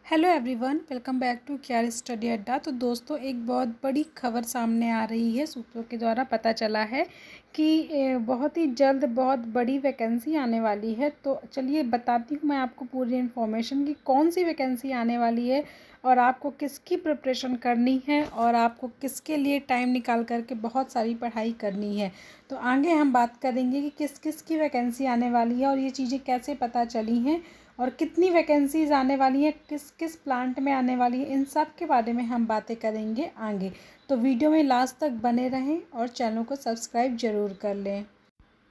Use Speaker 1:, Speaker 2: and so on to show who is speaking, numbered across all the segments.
Speaker 1: Hello everyone, welcome back to career study Adda. तो दोस्तों, एक बहुत बड़ी खबर सामने आ रही है। सूत्रों के द्वारा पता चला है कि बहुत ही जल्द बहुत बड़ी वैकेंसी आने वाली है। तो चलिए बताती हूँ मैं आपको पूरी इन्फॉर्मेशन कि कौन सी वैकेंसी आने वाली है और आपको किसकी प्रिपरेशन करनी है और आपको किसके लिए टाइम निकाल करके बहुत सारी पढ़ाई करनी है। तो आगे हम बात करेंगे कि किस किस की वैकेंसी आने वाली है और ये चीज़ें कैसे पता चली हैं और कितनी वैकेंसीज आने वाली हैं, किस किस प्लांट में आने वाली है, इन सब के बारे में हम बातें करेंगे आगे। तो वीडियो में लास्ट तक बने रहें और चैनल को सब्सक्राइब ज़रूर कर लें।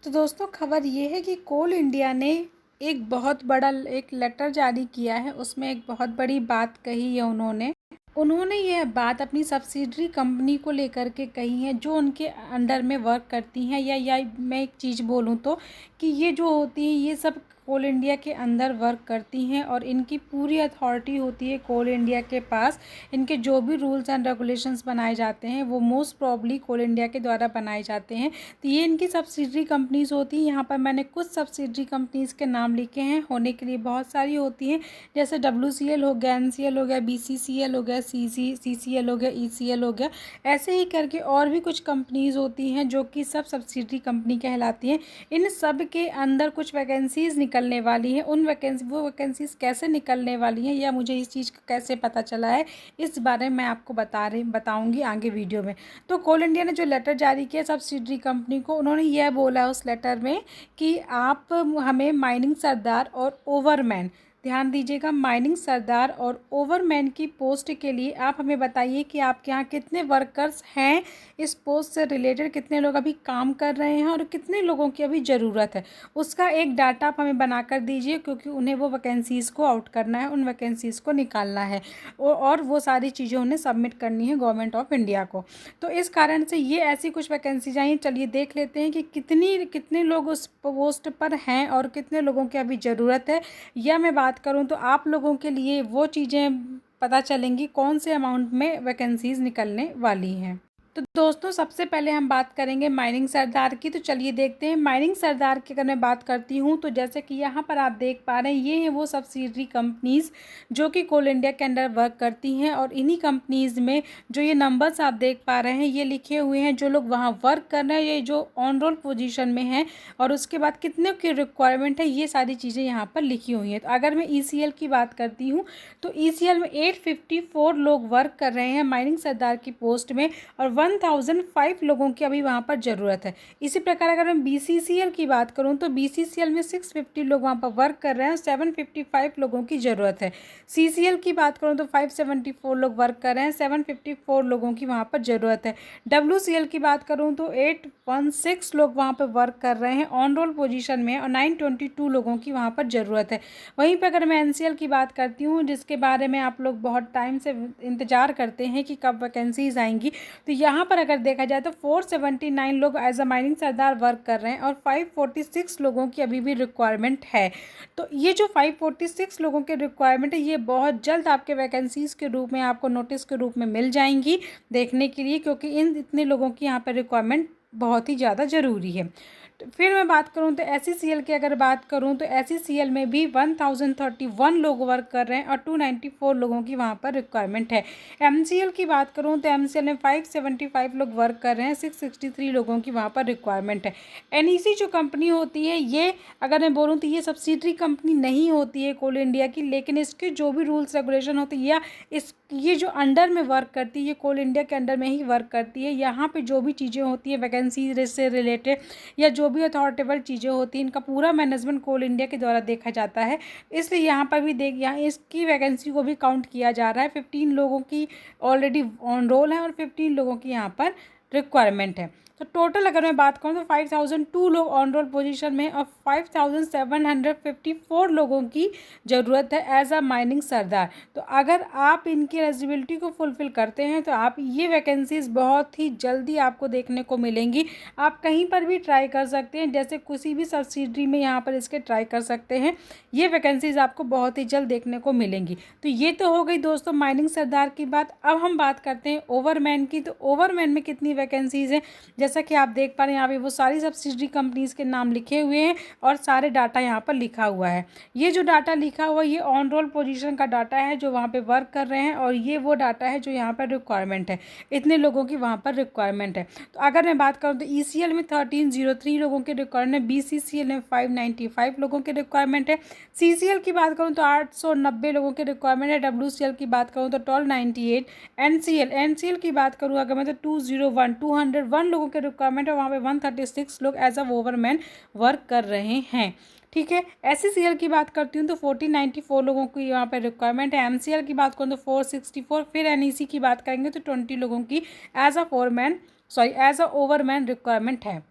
Speaker 1: तो दोस्तों, खबर ये है कि कोल इंडिया ने एक बहुत बड़ा एक लेटर जारी किया है। उसमें एक बहुत बड़ी बात कही है उन्होंने यह बात अपनी सब्सिडरी कंपनी को लेकर के कही है जो उनके अंडर में वर्क करती हैं। या मैं एक चीज़ बोलूँ तो कि ये जो होती है ये सब कोल इंडिया के अंदर वर्क करती हैं और इनकी पूरी अथॉरिटी होती है कोल इंडिया के पास। इनके जो भी रूल्स एंड रेगुलेशंस बनाए जाते हैं वो मोस्ट प्रॉब्ली कोल इंडिया के द्वारा बनाए जाते हैं। तो ये इनकी सब्सिडरी कंपनीज़ होती हैं। यहाँ पर मैंने कुछ सब्सिडरी कंपनीज़ के नाम लिखे हैं, होने के लिए बहुत सारी होती हैं, जैसे WCL हो गया, NCL हो गया, BCCL हो गया, CCL हो गया, ECL हो गया। ऐसे ही करके और भी कुछ कंपनीज़ होती हैं जो कि सब सब्सिडरी कंपनी कहलाती हैं। इन सब के अंदर कुछ वैकेंसीज़ निकलने वाली हैं। वो वैकेंसीज़ कैसे निकलने वाली हैं या मुझे इस चीज़ का कैसे पता चला है, इस बारे में आपको बताऊँगी आगे वीडियो में। तो कोल इंडिया ने जो लेटर जारी किया सब्सिडरी कंपनी को, उन्होंने यह बोला उस लेटर में कि आप हमें माइनिंग सरदार और ओवरमैन, ध्यान दीजिएगा, माइनिंग सरदार और ओवरमैन की पोस्ट के लिए आप हमें बताइए कि आपके यहाँ कितने वर्कर्स हैं, इस पोस्ट से रिलेटेड कितने लोग अभी काम कर रहे हैं और कितने लोगों की अभी ज़रूरत है। उसका एक डाटा आप हमें बना कर दीजिए, क्योंकि उन्हें वो वैकेंसीज़ को आउट करना है, उन वैकेंसीज़ को निकालना है और वो सारी चीज़ें उन्हें सबमिट करनी है गवर्नमेंट ऑफ इंडिया को। तो इस कारण से ये ऐसी कुछ वैकेंसीज आई। चलिए देख लेते हैं कि कितने लोग उस पोस्ट पर हैं और कितने लोगों की अभी ज़रूरत है। या मैं बात करूं तो आप लोगों के लिए वो चीज़ें पता चलेंगी कौन से अमाउंट में वैकेंसीज निकलने वाली हैं। तो दोस्तों, सबसे पहले हम बात करेंगे माइनिंग सरदार की। तो चलिए देखते हैं माइनिंग सरदार की। अगर मैं बात करती हूँ तो जैसे कि यहाँ पर आप देख पा रहे हैं, ये हैं वो सब्सिडरी कंपनीज़ जो कि कोल इंडिया के अंडर वर्क करती हैं। और इन्हीं कंपनीज़ में जो ये नंबर्स आप देख पा रहे हैं, ये लिखे हुए हैं जो लोग वहाँ वर्क कर रहे हैं, ये जो ऑन रोल पोजीशन में हैं और उसके बाद कितने की रिक्वायरमेंट है, ये सारी चीज़ें यहाँ पर लिखी हुई हैं। तो अगर मैं ECL की बात करती हूँ तो ECL में 854 लोग वर्क कर रहे हैं माइनिंग सरदार की पोस्ट में और 1005 लोगों की अभी वहाँ पर ज़रूरत है। इसी प्रकार अगर मैं BCCL की बात करूँ तो BCCL में 650 लोग वहाँ पर वर्क कर रहे हैं और 755 लोगों की ज़रूरत है। CCL की बात करूँ तो 574 लोग वर्क कर रहे हैं, 754 लोगों की वहाँ पर ज़रूरत है। WCL की बात करूँ तो 816 लोग वहाँ पर वर्क कर रहे हैं ऑन रोल पोजीशन में और 922 लोगों की वहाँ पर ज़रूरत है। वहीं पर अगर मैं NCL की बात करती हूँ, जिसके बारे में आप लोग बहुत टाइम से इंतज़ार करते हैं कि कब वैकेंसीज आएंगी, तो यहाँ पर अगर देखा जाए तो 479 लोग as a mining sardar work कर रहे हैं और 546 लोगों की अभी भी रिक्वायरमेंट है। तो ये जो 546 लोगों के रिक्वायरमेंट है, ये बहुत जल्द आपके वैकेंसीज़ के रूप में आपको नोटिस के रूप में मिल जाएंगी देखने के लिए, क्योंकि इतने लोगों की यहाँ पर रिक्वायरमेंट बहुत ही ज़्यादा ज़रूरी है। तो फिर मैं बात करूं तो SECL की अगर बात करूं तो SECL में भी 1031 लोग वर्क कर रहे हैं और 294 लोगों की वहां पर रिक्वायरमेंट है। MCL की बात करूं तो MCL में 575 लोग वर्क कर रहे हैं, 663 लोगों की वहां पर रिक्वायरमेंट है। NEC जो कंपनी होती है, ये अगर मैं बोलूँ तो ये सब्सिडरी कंपनी नहीं होती है कोल इंडिया की, लेकिन इसके जो भी रूल्स रेगुलेशन होते हैं या ये जो अंडर में वर्क करती है, ये कोल इंडिया के अंडर में ही वर्क करती है। यहाँ पे जो भी चीज़ें होती है वैकेंसी से रिलेटेड या जो भी अथॉरिटेबल चीज़ें होती हैं, इनका पूरा मैनेजमेंट कोल इंडिया के द्वारा देखा जाता है। इसलिए यहाँ पर भी यहाँ इसकी वैकेंसी को भी काउंट किया जा रहा है। 15 लोगों की ऑलरेडी ऑन रोल है और 15 लोगों की यहाँ पर रिक्वायरमेंट है। तो टोटल अगर मैं बात करूँ तो 5002 लोग ऑन रोल पोजीशन में और 5754 लोगों की ज़रूरत है एज अ माइनिंग सरदार। तो अगर आप इनकी एलिजिबिलिटी को फुलफ़िल करते हैं तो आप ये वैकेंसीज़ बहुत ही जल्दी आपको देखने को मिलेंगी। आप कहीं पर भी ट्राई कर सकते हैं, जैसे किसी भी सब्सिडरी में यहाँ पर इसके ट्राई कर सकते हैं। ये वैकेंसीज़ आपको बहुत ही जल्द देखने को मिलेंगी। तो ये तो हो गई दोस्तों माइनिंग सरदार की बात। अब हम बात करते हैं ओवरमैन की। तो ओवरमैन में कितनी वैकेंसीज़ हैं, जैसा कि आप देख पा रहे हैं यहाँ पे वो सारी सब्सिडरी कंपनीज़ के नाम लिखे हुए हैं और सारे डाटा यहाँ पर लिखा हुआ है। ये जो डाटा लिखा हुआ है ये ऑन रोल पोजीशन का डाटा है जो वहाँ पे वर्क कर रहे हैं, और ये वो डाटा है जो यहाँ पर रिक्वायरमेंट है, इतने लोगों की वहाँ पर रिक्वायरमेंट है। तो अगर मैं बात करूँ तो ECL में 1303 लोगों के रिक्वायरमेंट है, BCCL में 595 लोगों के रिक्वायरमेंट है, CCL की बात करूँ तो 890 लोगों के रिक्वायरमेंट है, WCL की बात करूँ तो 1298, NCL की बात करूँ अगर मैं तो 201 लोगों के रिक्वायरमेंट है, वहाँ पे 136 लोग एज अ ओवरमैन वर्क कर रहे हैं। ठीक है, SCCL की बात करती हूँ तो 1494 लोगों की यहाँ पे रिक्वायरमेंट है, MCL की बात करूँ तो 464, फिर NEC की बात करेंगे तो 20 लोगों की एज अ ओवरमैन रिक्वायरमेंट है।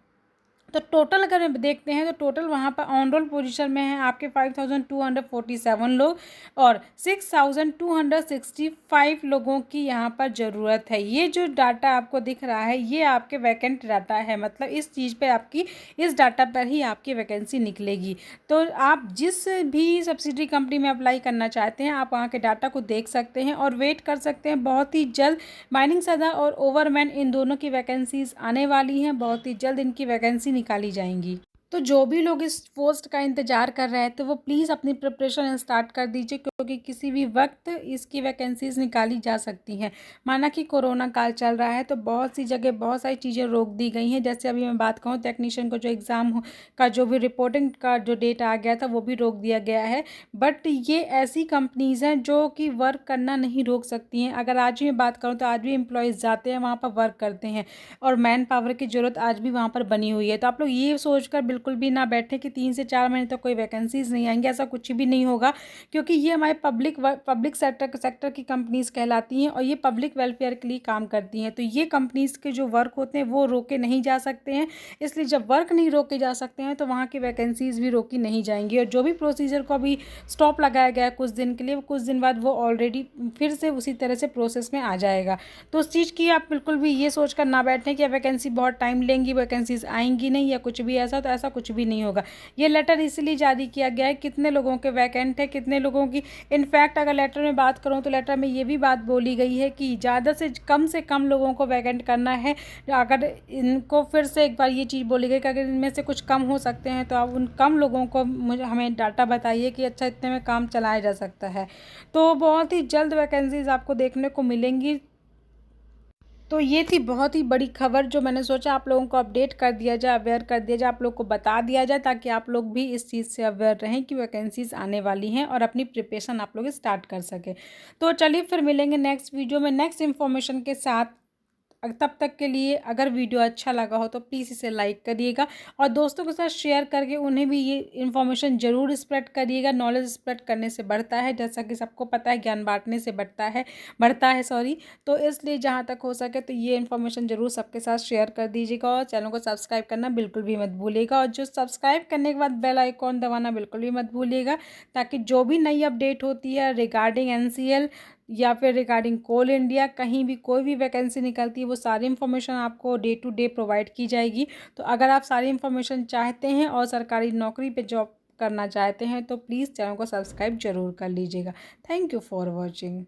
Speaker 1: तो टोटल अगर देखते हैं तो टोटल वहाँ पर ऑन रोल पोजीशन में है आपके 5247 लोग और 6265 लोगों की यहाँ पर ज़रूरत है। ये जो डाटा आपको दिख रहा है ये आपके वैकेंट डाटा है, मतलब इस चीज़ पे आपकी इस डाटा पर ही आपकी वैकेंसी निकलेगी। तो आप जिस भी सब्सिडी कंपनी में अप्लाई करना चाहते हैं आप वहाँ के डाटा को देख सकते हैं और वेट कर सकते हैं। बहुत ही जल्द माइनिंग सदा और ओवरमैन इन दोनों की वैकेंसीज आने वाली हैं, बहुत ही जल्द इनकी वैकेंसी निकाली जाएंगी। तो जो भी लोग इस पोस्ट का इंतज़ार कर रहे हैं तो वो प्लीज़ अपनी प्रिपरेशन स्टार्ट कर दीजिए, क्योंकि किसी भी वक्त इसकी वैकेंसीज निकाली जा सकती हैं। माना कि कोरोना काल चल रहा है तो बहुत सी जगह बहुत सारी चीज़ें रोक दी गई हैं। जैसे अभी मैं बात कहूँ टेक्नीशियन को जो एग्ज़ाम का जो भी रिपोर्टिंग का जो डेट आ गया था वो भी रोक दिया गया है। बट ये ऐसी कंपनीज़ हैं जो कि वर्क करना नहीं रोक सकती हैं। अगर आज भी मैं बात करूँ तो आज भी एम्प्लॉयज़ जाते हैं वहाँ पर वर्क करते हैं और मैन पावर की ज़रूरत आज भी वहाँ पर बनी हुई है। तो आप लोग ये सोचकर बिल्कुल भी ना बैठें कि 3 से 4 महीने तक कोई वैकेंसीज नहीं आएंगी, ऐसा कुछ भी नहीं होगा, क्योंकि ये हमारे पब्लिक सेक्टर की कंपनीज कहलाती हैं और ये पब्लिक वेलफेयर के लिए काम करती हैं। तो ये कंपनीज के जो वर्क होते हैं वो रोके नहीं जा सकते हैं, इसलिए जब वर्क नहीं रोके जा सकते हैं तो वहाँ की वैकेंसीज भी रोकी नहीं जाएंगी। और जो भी प्रोसीजर को अभी स्टॉप लगाया गया है कुछ दिन के लिए, कुछ दिन बाद वो ऑलरेडी फिर से उसी तरह से प्रोसेस में आ जाएगा। तो उस चीज़ की आप बिल्कुल भी ये सोच कर ना बैठें कि वैकेंसी बहुत टाइम लेंगी, वैकेंसीज आएंगी नहीं या कुछ भी ऐसा, तो ऐसा कुछ भी नहीं होगा। ये लेटर इसलिए जारी किया गया है कितने लोगों के वैकेंट है, कितने लोगों की। इनफैक्ट अगर लेटर में बात करूँ तो लेटर में ये भी बात बोली गई है कि ज़्यादा से कम लोगों को वैकेंट करना है। अगर इनको फिर से एक बार ये चीज़ बोली गई कि अगर इनमें से कुछ कम हो सकते हैं तो आप उन कम लोगों को हमें डाटा बताइए कि अच्छा इतने में काम चलाया जा सकता है। तो बहुत ही जल्द वैकेंसीज आपको देखने को मिलेंगी। तो ये थी बहुत ही बड़ी खबर जो मैंने सोचा आप लोगों को अपडेट कर दिया जाए, अवेयर कर दिया जाए, आप लोग को बता दिया जाए, ताकि आप लोग भी इस चीज़ से अवेयर रहें कि वैकेंसीज आने वाली हैं और अपनी प्रिपरेशन आप लोग स्टार्ट कर सकें। तो चलिए फिर मिलेंगे नेक्स्ट वीडियो में नेक्स्ट इन्फॉर्मेशन के साथ। तब तक के लिए अगर वीडियो अच्छा लगा हो तो प्लीज़ इसे लाइक करिएगा और दोस्तों के साथ शेयर करके उन्हें भी ये इन्फॉर्मेशन ज़रूर स्प्रेड करिएगा। नॉलेज स्प्रेड करने से बढ़ता है, जैसा कि सबको पता है, ज्ञान बांटने से बढ़ता है सॉरी। तो इसलिए जहाँ तक हो सके तो ये इन्फॉर्मेशन ज़रूर सबके साथ शेयर कर दीजिएगा और चैनल को सब्सक्राइब करना बिल्कुल भी मत भूलिएगा। और जो सब्सक्राइब करने के बाद बेल आइकॉन दबाना बिल्कुल भी मत भूलिएगा, ताकि जो भी नई अपडेट होती है रिगार्डिंग NCL या फिर रिगार्डिंग कोल इंडिया, कहीं भी कोई भी वैकेंसी निकलती है वो सारी इन्फॉर्मेशन आपको डे टू डे प्रोवाइड की जाएगी। तो अगर आप सारी इन्फॉर्मेशन चाहते हैं और सरकारी नौकरी पे जॉब करना चाहते हैं तो प्लीज़ चैनल को सब्सक्राइब जरूर कर लीजिएगा। Thank you for watching.